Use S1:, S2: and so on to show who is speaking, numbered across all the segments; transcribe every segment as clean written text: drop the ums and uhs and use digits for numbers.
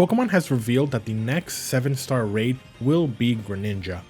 S1: Pokemon has revealed that the next 7-star raid will be Greninja.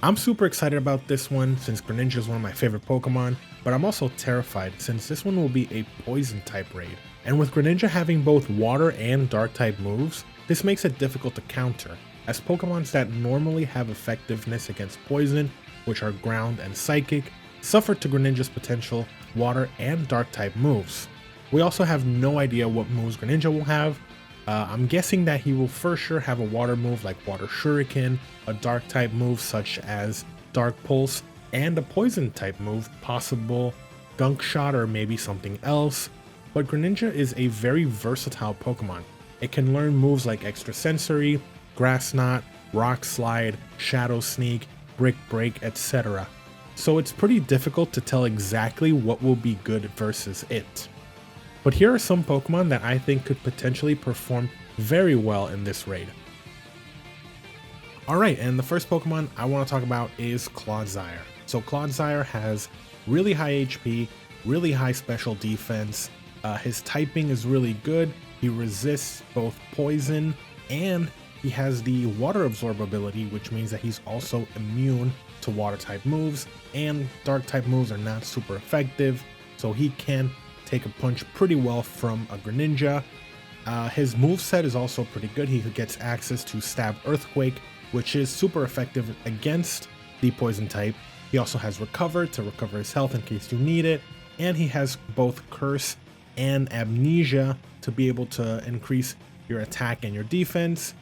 S1: I'm super excited about this one since Greninja is one of my favorite Pokemon, but I'm also terrified since this one will be a poison type raid. And with Greninja having both water and dark type moves, this makes it difficult to counter, as Pokemons that normally have effectiveness against poison, which are ground and psychic, suffer to Greninja's potential water and dark type moves. We also have no idea what moves Greninja will have. I'm guessing that he will for sure have a water move like Water Shuriken, a dark type move such as Dark Pulse, and a poison type move, possible Gunk Shot or maybe something else. But Greninja is a very versatile Pokemon. It can learn moves like Extrasensory, Grass Knot, Rock Slide, Shadow Sneak, Brick Break, etc. So it's pretty difficult to tell exactly what will be good versus it. But here are some Pokemon that I think could potentially perform very well in this raid. Alright, and the first Pokemon I want to talk about is Claudezire. So Claudezire has really high HP, really high special defense, his typing is really good, he resists both poison, and he has the water absorb ability, which means that he's also immune to water type moves, and dark type moves are not super effective, so he can take a punch pretty well from a Greninja. His moveset is also pretty good. He gets access to Stab Earthquake, which is super effective against the poison type. He also has Recover to recover his health in case you need it, and he has both Curse and Amnesia to be able to increase your attack and your defense.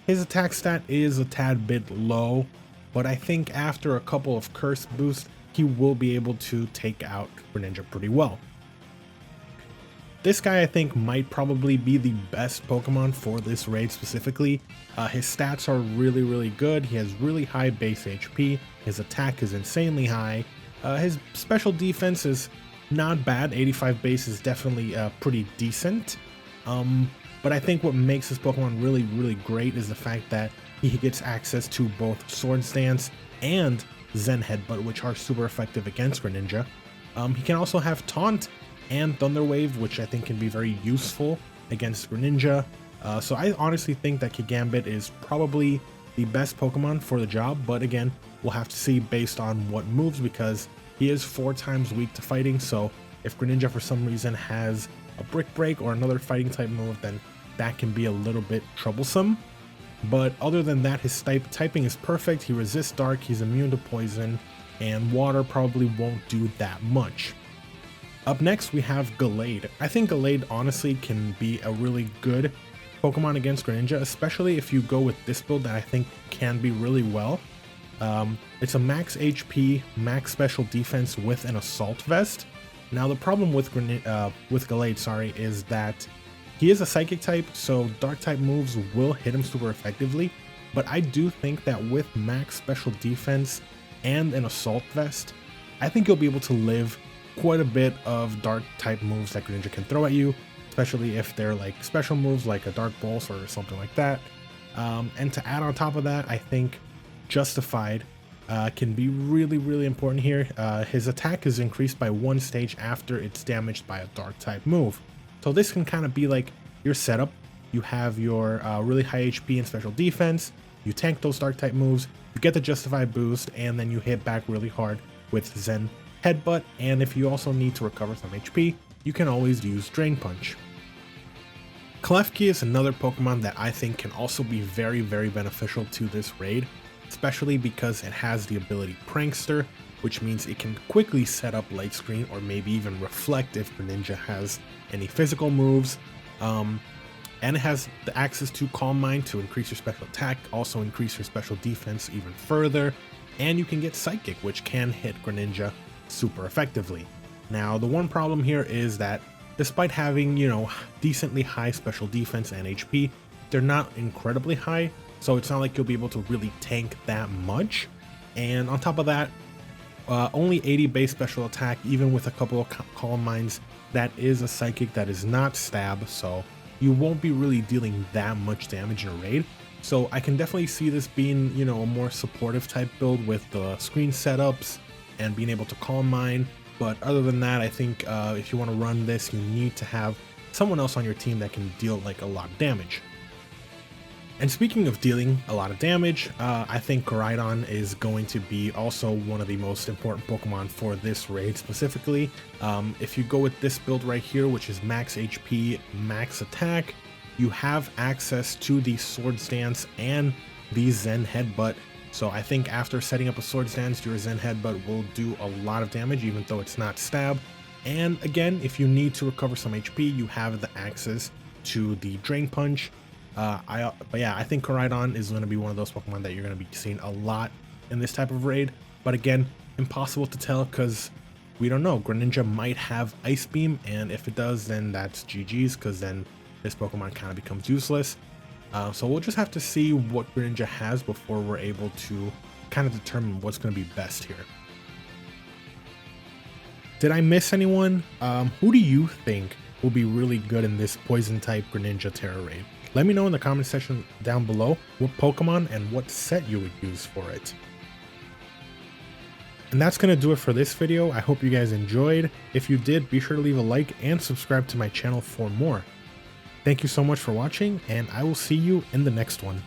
S1: His attack stat is a tad bit low, but I think after a couple of Curse boosts, he will be able to take out Greninja pretty well. This guy I think might probably be the best Pokemon for this raid specifically. His stats are really good. He has really high base HP. His attack is insanely high. His special defense is not bad. 85 base is definitely pretty decent. But I think what makes this Pokemon really great is the fact that he gets access to both Swords Dance and Zen Headbutt, which are super effective against Greninja. He can also have Taunt and Thunder Wave, which I think can be very useful against Greninja. So I honestly think that Kigambit is probably the best Pokemon for the job, but again, we'll have to see based on what moves, because he is 4 times weak to fighting, so if Greninja for some reason has a Brick Break or another fighting type move, then that can be a little bit troublesome. But other than that, his typing is perfect. He resists dark, he's immune to poison, and water probably won't do that much. Up next, we have Gallade. I think Gallade honestly can be a really good Pokemon against Greninja, especially if you go with this build that I think can be really well. It's a max HP, max special defense with an Assault Vest. Now the problem with Gallade, is that he is a Psychic type, so Dark type moves will hit him super effectively, but I do think that with max special defense and an Assault Vest, I think you'll be able to live quite a bit of Dark type moves that Greninja can throw at you, especially if they're like special moves like a Dark Pulse or something like that. And to add on top of that, I think Justified can be really important here. His attack is increased by 1 stage after it's damaged by a Dark type move. So this can kind of be like your setup. You have your really high HP and special defense, you tank those dark type moves, you get the Justified boost, and then you hit back really hard with Zen Headbutt, and if you also need to recover some HP, you can always use Drain Punch. Klefki is another Pokemon that I think can also be very beneficial to this raid, especially because it has the ability Prankster, which means it can quickly set up Light Screen or maybe even Reflect if Greninja has any physical moves. And it has the access to Calm Mind to increase your special attack, also increase your special defense even further, and you can get Psychic, which can hit Greninja super effectively. Now the one problem here is that despite having, decently high special defense and HP, they're not incredibly high, so it's not like you'll be able to really tank that much. And on top of that, only 80 base special attack, even with a couple of Calm Minds. That is a Psychic that is not Stab, so you won't be really dealing that much damage in a raid. So I can definitely see this being, a more supportive type build with the screen setups and being able to Calm Mind. But other than that, I think if you want to run this, you need to have someone else on your team that can deal like a lot of damage. And speaking of dealing a lot of damage, I think Rideon is going to be also one of the most important Pokemon for this raid specifically. If you go with this build right here, which is max HP, max attack, you have access to the Swords Dance and the Zen Headbutt. So I think after setting up a Swords Dance, your Zen Headbutt will do a lot of damage, even though it's not stab. And again, if you need to recover some HP, you have the access to the Drain Punch. But yeah, I think Rideon is going to be one of those Pokemon that you're going to be seeing a lot in this type of raid. But again, impossible to tell because we don't know. Greninja might have Ice Beam, and if it does, then that's GG's, because then this Pokemon kind of becomes useless. So we'll just have to see what Greninja has before we're able to kind of determine what's going to be best here. Did I miss anyone? Who do you think will be really good in this Poison type Greninja Tera raid? Let me know in the comment section down below what Pokemon and what set you would use for it. And that's going to do it for this video. I hope you guys enjoyed. If you did, be sure to leave a like and subscribe to my channel for more. Thank you so much for watching, and I will see you in the next one.